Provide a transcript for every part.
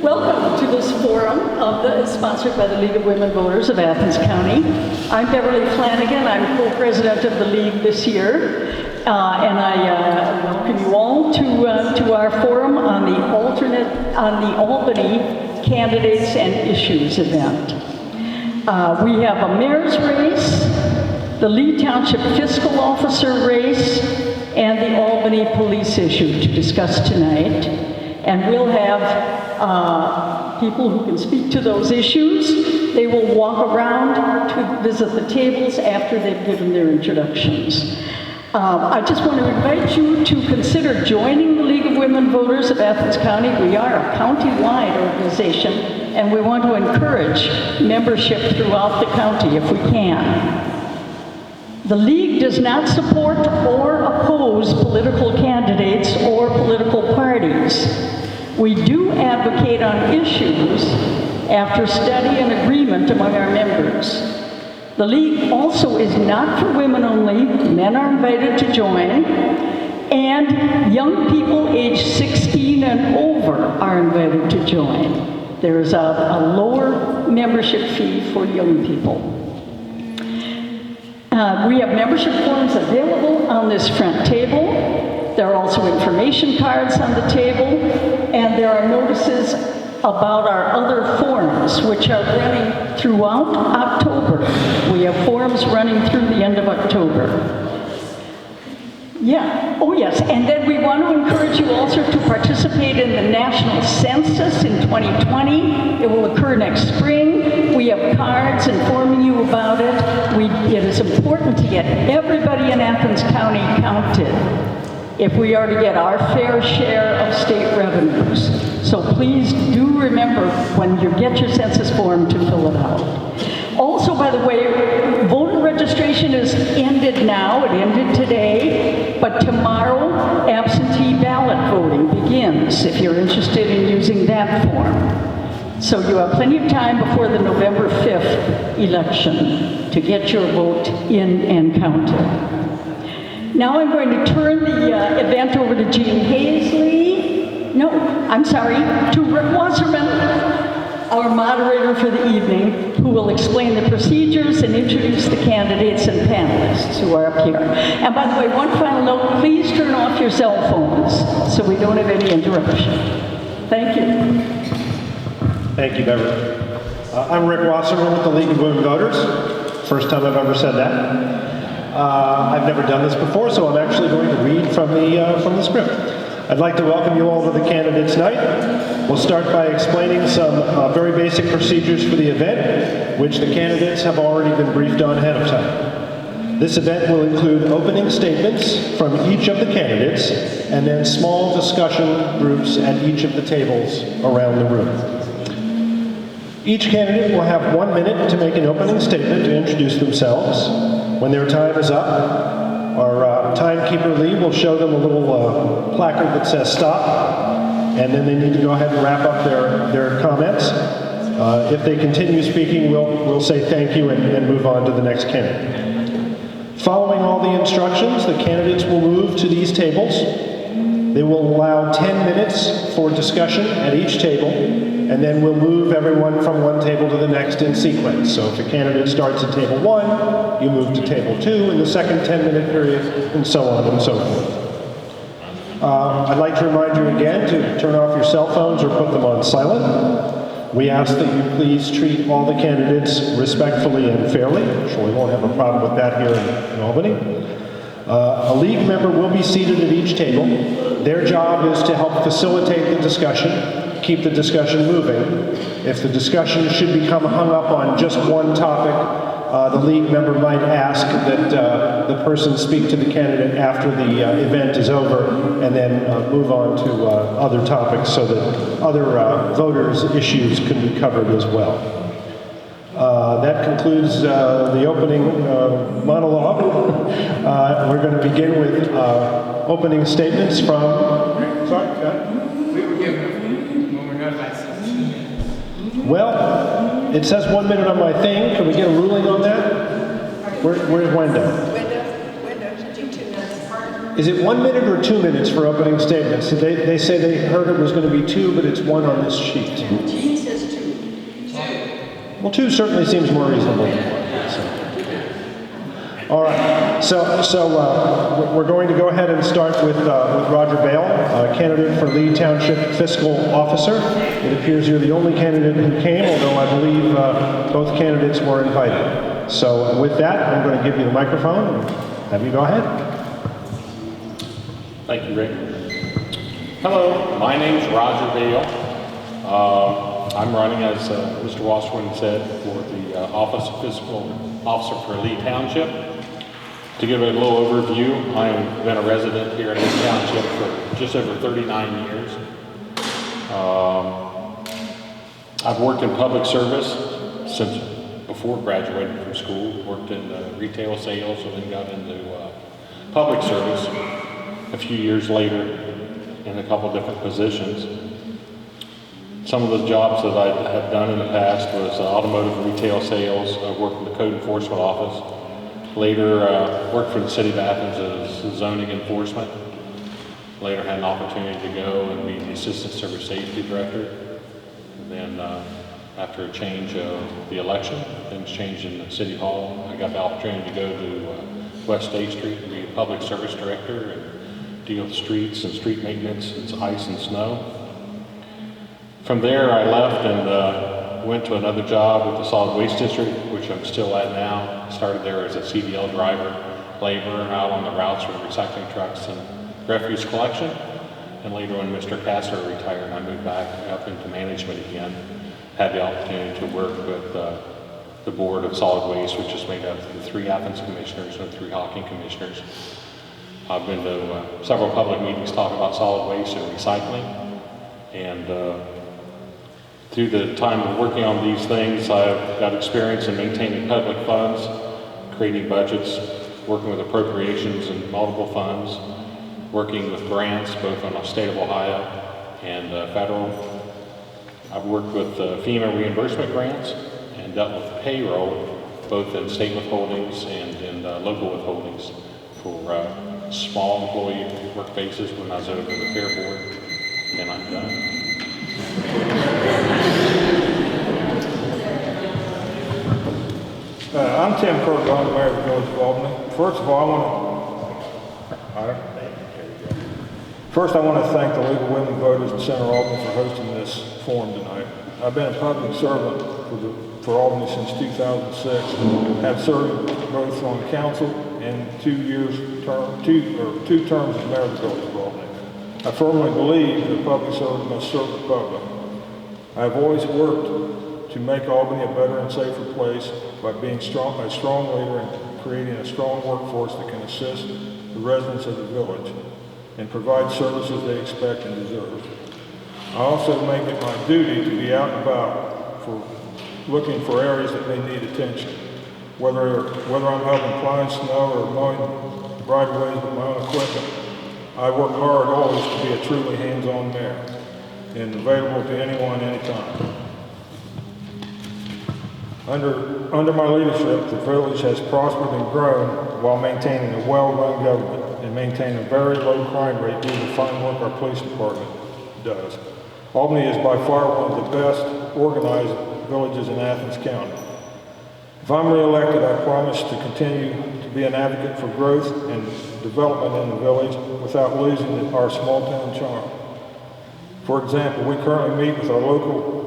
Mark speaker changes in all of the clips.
Speaker 1: Welcome to this forum sponsored by the League of Women Voters of Athens County. I'm Beverly Flanagan. I'm co-president of the League this year, and I welcome you all to our forum on the Albany Candidates and Issues event. We have a mayor's race, the Lee Township Fiscal Officer race, and the Albany police issue to discuss tonight. And we'll have people who can speak to those issues. They will walk around to visit the tables after they've given their introductions. I just want to invite you to consider joining the League of Women Voters of Athens County. We are a county-wide organization, and we want to encourage membership throughout the county if we can. The League does not support or oppose political candidates or political parties. We do advocate on issues after study and agreement among our members. The League also is not for women only. Men are invited to join, and young people aged 16 and over are invited to join. There is a lower membership fee for young people. We have membership forms available on this front table. There are also information cards on the table, and there are notices about our other forums, which are running throughout October. We have forums running through the end of October. Yeah, oh yes, and then we want to encourage you also to participate in the National Census in 2020. It will occur next spring. We have cards informing you about it. It is important to get everybody in Athens County counted if we are to get our fair share of state revenues. So please do remember when you get your census form to fill it out. Also, by the way, voter registration is ended now. It ended today, but tomorrow absentee ballot voting begins if you're interested in using that form. So you have plenty of time before the November 5th election to get your vote in and counted. Now I'm going to turn the event over to Jean Hazley. No, I'm sorry, to Rick Wasserman, our moderator for the evening, who will explain the procedures and introduce the candidates and panelists who are up here. And by the way, one final note, please turn off your cell phones so we don't have any interruption. Thank you.
Speaker 2: Thank you, Beverly. I'm Rick Wasserman with the League of Women Voters. First time I've ever said that. I've never done this before, so I'm actually going to read from the script. I'd like to welcome you all to the Candidates Night. We'll start by explaining some very basic procedures for the event, which the candidates have already been briefed on ahead of time. This event will include opening statements from each of the candidates, and then small discussion groups at each of the tables around the room. Each candidate will have 1 minute to make an opening statement to introduce themselves. When their time is up, our timekeeper Lee will show them a little placard that says stop, and then they need to go ahead and wrap up their comments. If they continue speaking, we'll say thank you and move on to the next candidate. Following all the instructions, the candidates will move to these tables. They will allow 10 minutes for discussion at each table, and then we'll move everyone from one table to the next in sequence. So if a candidate starts at table 1, you move to table 2 in the second 10-minute period, and so on and so forth. I'd like to remind you again to turn off your cell phones or put them on silent. We ask that you please treat all the candidates respectfully and fairly. I'm sure we won't have a problem with that here in Albany. A League member will be seated at each table. Their job is to help facilitate the discussion, keep the discussion moving. If the discussion should become hung up on just one topic, the League member might ask that the person speak to the candidate after the event is over, and then move on to other topics so that other voters' issues can be covered as well. That concludes the opening monologue. We're going to begin with opening statements from... Sorry,
Speaker 3: we were given when we're not licensed.
Speaker 2: Well, it says 1 minute on my thing. Can we get a ruling on that? Where's Wendell?
Speaker 4: Wendell, did you two minutes apart?
Speaker 2: Is it 1 minute or 2 minutes for opening statements? They say they heard it was going to be 2, but it's 1 on this sheet.
Speaker 1: Gene says 2.
Speaker 2: Well, 2 certainly seems more reasonable than 1. So. All right. So we're going to go ahead and start with Roger Bale, candidate for Lee Township Fiscal Officer. It appears you're the only candidate who came, although I believe both candidates were invited. So with that, I'm going to give you the microphone and have you go ahead.
Speaker 4: Thank you, Rick. Hello, my name's Roger Bale. I'm running, as Mr. Wasserman said, for the Office of Fiscal Officer for Lee Township. To give a little overview, I've been a resident here in this township for just over 39 years. I've worked in public service since before graduating from school, worked in retail sales and then got into public service a few years later in a couple different positions. Some of the jobs that I have done in the past was automotive retail sales. I worked in the code enforcement office. Later worked for the city of Athens as zoning enforcement. Later had an opportunity to go and be the assistant service safety director. And then after a change of the election, things changed in the city hall. I got the opportunity to go to West State Street and be a public service director and deal with streets and street maintenance, and ice and snow. From there, I left and went to another job with the solid waste district, which I'm still at now. Started there as a CDL driver, laborer, out on the routes for recycling trucks and refuse collection. And later when Mr. Kastner retired, I moved back up into management again. Had the opportunity to work with the board of solid waste, which is made up of the 3 Athens commissioners and 3 Hocking commissioners. I've been to several public meetings talking about solid waste and recycling. And through the time of working on these things, I've got experience in maintaining public funds, creating budgets, working with appropriations and multiple funds, working with grants, both on the state of Ohio and federal. I've worked with FEMA reimbursement grants and dealt with payroll, both in state withholdings and in local withholdings for small employee work basis when I was over the Fair Board, and I'm done.
Speaker 5: I'm Tim Kirkendall, I'm the mayor of the village of Albany. First of all, I want to thank the League of Women Voters in Center Albany for hosting this forum tonight. I've been a public servant for Albany since 2006. Have served both on council and 2 terms as mayor of the village of Albany. I firmly believe that a public servant must serve the public. I have always worked to make Albany a better and safer place by being a strong leader and creating a strong workforce that can assist the residents of the village and provide services they expect and deserve. I also make it my duty to be out and about for looking for areas that may need attention. Whether I'm helping plowing snow or mowing right-of-ways with my own equipment, I work hard always to be a truly hands-on mayor and available to anyone, anytime. Under my leadership, the village has prospered and grown while maintaining a well-run government and maintaining a very low crime rate due to the fine work our police department does. Albany is by far one of the best organized villages in Athens County. If I'm re-elected, I promise to continue to be an advocate for growth and development in the village without losing our small-town charm. For example, we currently meet with our local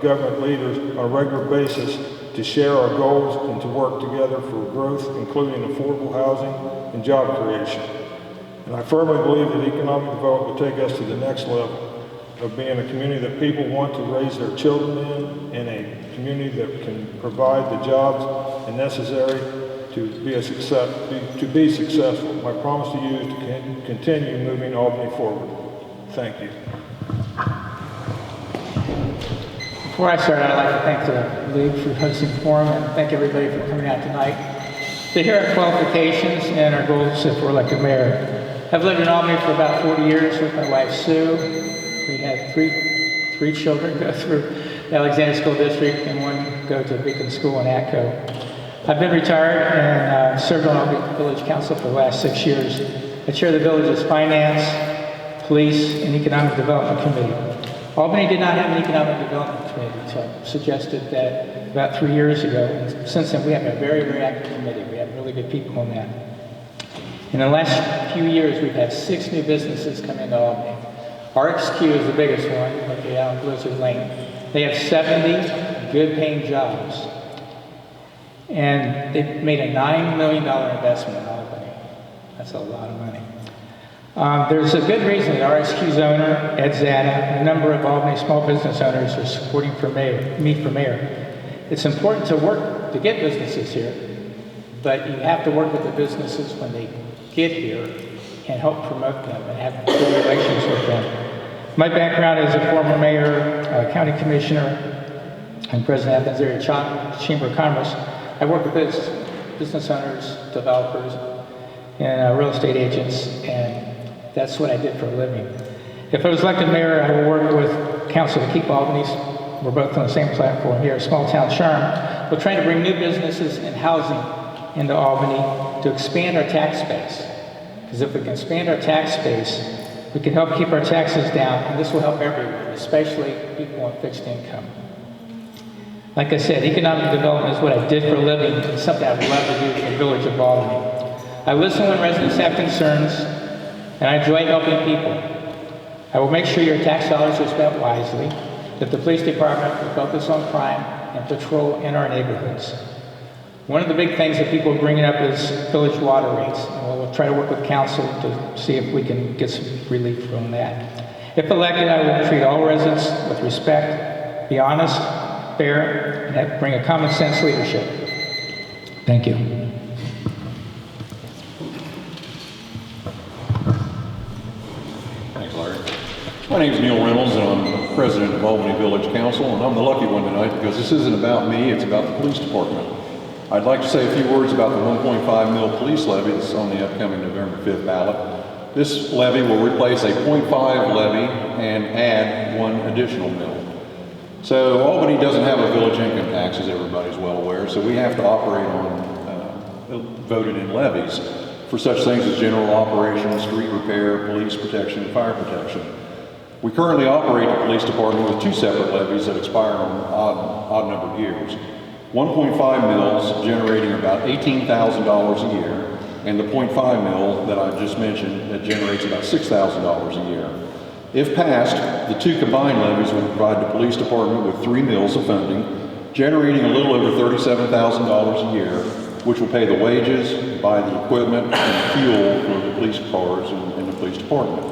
Speaker 5: government leaders on a regular basis to share our goals and to work together for growth, including affordable housing and job creation. And I firmly believe that economic development will take us to the next level of being a community that people want to raise their children in, and a community that can provide the jobs necessary to be successful. My promise to you is to continue moving Albany forward. Thank you.
Speaker 6: Before I start, I'd like to thank the League for hosting the forum and thank everybody for coming out tonight to hear our qualifications and our goals if we're elected mayor. I've lived in Albany for about 40 years with my wife, Sue. We had three children go through the Alexander School District and one go to Beacon School in Atco. I've been retired and served on Albany Village Council for the last 6 years. I chair the village's Finance, Police, and Economic Development Committee. Albany did not have an Economic Development Committee, so I suggested that about 3 years ago. And since then, we have a very, very active committee. We have really good people on that. In the last few years, we've had 6 new businesses come into Albany. RXQ is the biggest one, located out on Blizzard Lane. They have 70 good paying jobs. And they've made a $9 million investment in Albany. That's a lot of money. There's a good reason that RXQ's owner, Ed Zana, and a number of Albany small business owners are supporting me for mayor. It's important to work to get businesses here, but you have to work with the businesses when they get here and help promote them and have good relations with them. My background is a former mayor, county commissioner, and president of the Athens Area Chamber of Commerce. I work with business owners, developers, and real estate agents, and that's what I did for a living. If I was elected mayor, I would work with council to keep Albany's, we're both on the same platform here, small town charm. We're trying to bring new businesses and housing into Albany to expand our tax base. Because if we can expand our tax base, we can help keep our taxes down, and this will help everyone, especially people on fixed income. Like I said, economic development is what I did for a living. It's something I would love to do in the village of Albany. I listen when residents have concerns, and I enjoy helping people. I will make sure your tax dollars are spent wisely, that the police department will focus on crime and patrol in our neighborhoods. One of the big things that people are bringing up is village water rates, and we'll try to work with council to see if we can get some relief from that. If elected, I will treat all residents with respect, be honest, fair, and bring a common sense leadership. Thank you.
Speaker 7: Thanks, Larry. My name is Neil Reynolds, and I'm president of Albany Village Council, and I'm the lucky one tonight because this isn't about me, it's about the police department. I'd like to say a few words about the 1.5 mil police levy that's on the upcoming November 5th ballot. This levy will replace a 0.5 levy and add 1 additional mil. So Albany doesn't have a village income tax, as everybody's well aware, so we have to operate on voted in levies for such things as general operations, street repair, police protection, and fire protection. We currently operate the police department with 2 separate levies that expire on odd numbered years. 1.5 mils generating about $18,000 a year, and the 0.5 mil that I just mentioned that generates about $6,000 a year. If passed, the 2 combined levies would provide the police department with 3 mils of funding, generating a little over $37,000 a year, which will pay the wages, buy the equipment, and fuel for the police cars in the police department.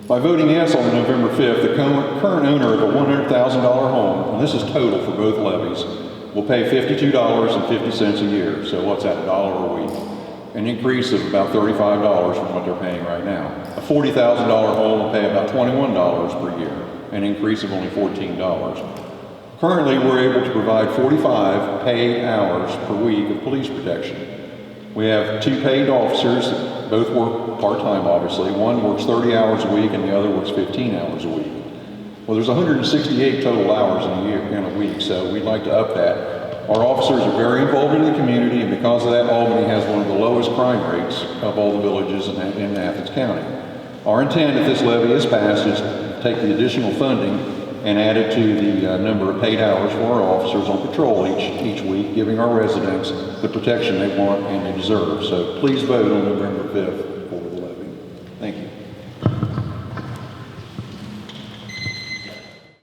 Speaker 7: By voting yes on November 5th, the current owner of a $100,000 home, and this is total for both levies, will pay $52.50 a year. So what's that, $1 a week? An increase of about $35 from what they're paying right now. A $40,000 home will pay about $21 per year, an increase of only $14. Currently, we're able to provide 45 paid hours per week of police protection. We have 2 paid officers, both work part-time obviously. One works 30 hours a week and the other works 15 hours a week. Well, there's 168 total hours in a week, so we'd like to up that. Our officers are very involved in the community, and because of that, Albany has one of the lowest crime rates of all the villages in Athens County. Our intent, if this levy is passed, is to take the additional funding and add it to the number of paid hours for our officers on patrol each week, giving our residents the protection they want and they deserve. So please vote on November 5th.